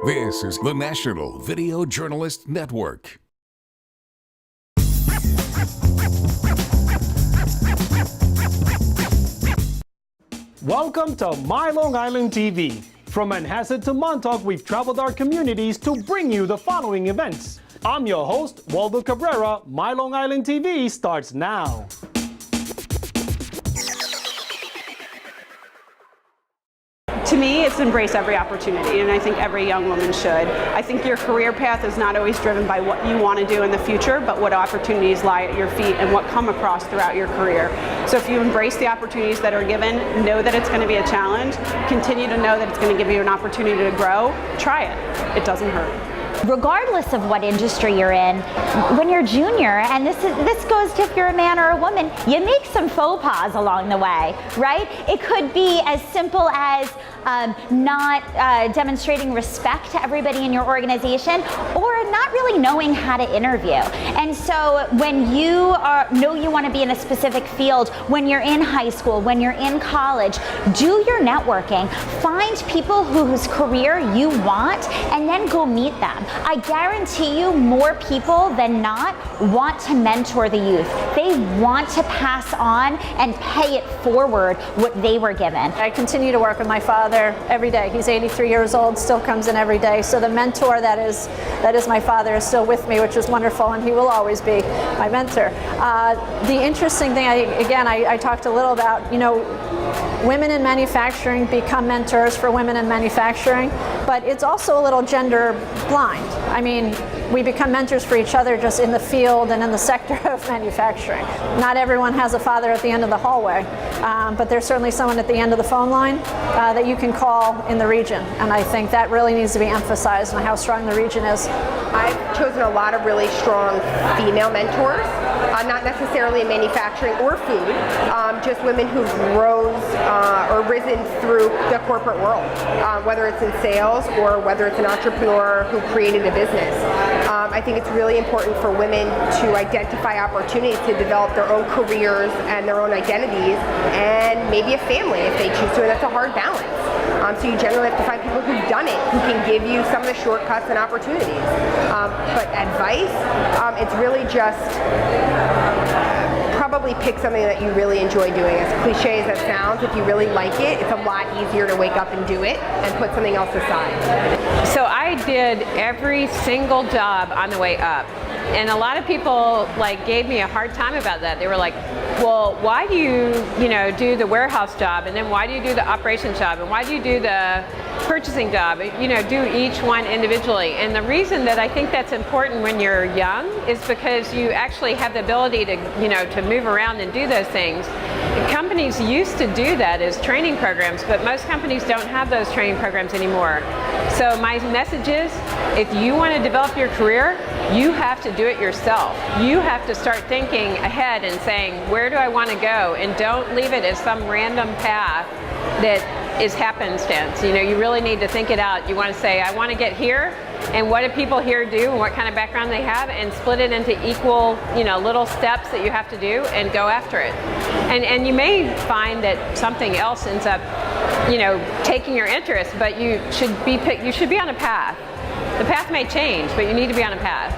This is the National Video Journalist Network. Welcome to My Long Island TV. From Manhasset to Montauk, we've traveled our communities to bring you the following events. I'm your host, Waldo Cabrera. My Long Island TV starts now. To me, it's embrace every opportunity, and I think every young woman should. I think your career path is not always driven by what you want to do in the future, but what opportunities lie at your feet and what come across throughout your career. So if you embrace the opportunities that are given, know that it's going to be a challenge, continue to know that it's going to give you an opportunity to grow, try it. It doesn't hurt. Regardless of what industry you're in, when you're junior, and this goes to if you're a man or a woman, you make some faux pas along the way, right? It could be as simple as not demonstrating respect to everybody in your organization, or not really knowing how to interview. And so when you know you want to be in a specific field, when you're in high school, when you're in college, do your networking. Find people whose career you want, and then go meet them. I guarantee you more people than not want to mentor the youth. They want to pass on and pay it forward what they were given. I continue to work with my father every day. He's 83 years old, still comes in every day. So the mentor that is my father is still with me, which is wonderful, and he will always be my mentor. The interesting thing, I talked a little about, women in manufacturing become mentors for women in manufacturing, but it's also a little gender blind. I mean, we become mentors for each other just in the field and in the sector of manufacturing. Not everyone has a father at the end of the hallway, but there's certainly someone at the end of the phone line that you can call in the region, and I think that really needs to be emphasized and how strong the region is. I've chosen a lot of really strong female mentors, not necessarily in manufacturing or food, just women who've or risen through the corporate world, whether it's in sales or whether it's an entrepreneur who created a business. I think it's really important for women to identify opportunities to develop their own careers and their own identities, and maybe a family if they choose to, and that's a hard balance. So you generally have to find people who've done it, who can give you some of the shortcuts and opportunities. But advice, it's really just probably pick something that you really enjoy doing. As cliche as that sounds, if you really like it, it's a lot easier to wake up and do it and put something else aside. So I did every single job on the way up. And a lot of people gave me a hard time about that. They were like, well, why do you do the warehouse job, and then why do you do the operations job, and why do you do the purchasing job? Do each one individually. And the reason that I think that's important when you're young is because you actually have the ability to move around and do those things. Companies used to do that as training programs, but most companies don't have those training programs anymore. So my message is, if you want to develop your career, you have to do it yourself. You have to start thinking ahead and saying, where do I want to go? And don't leave it as some random path that is happenstance. You really need to think it out. You want to say, I want to get here, and what do people here do, and what kind of background they have, and split it into equal, little steps that you have to do, and go after it. And you may find that something else ends up, taking your interest, but you should be on a path. The path may change, but you need to be on a path.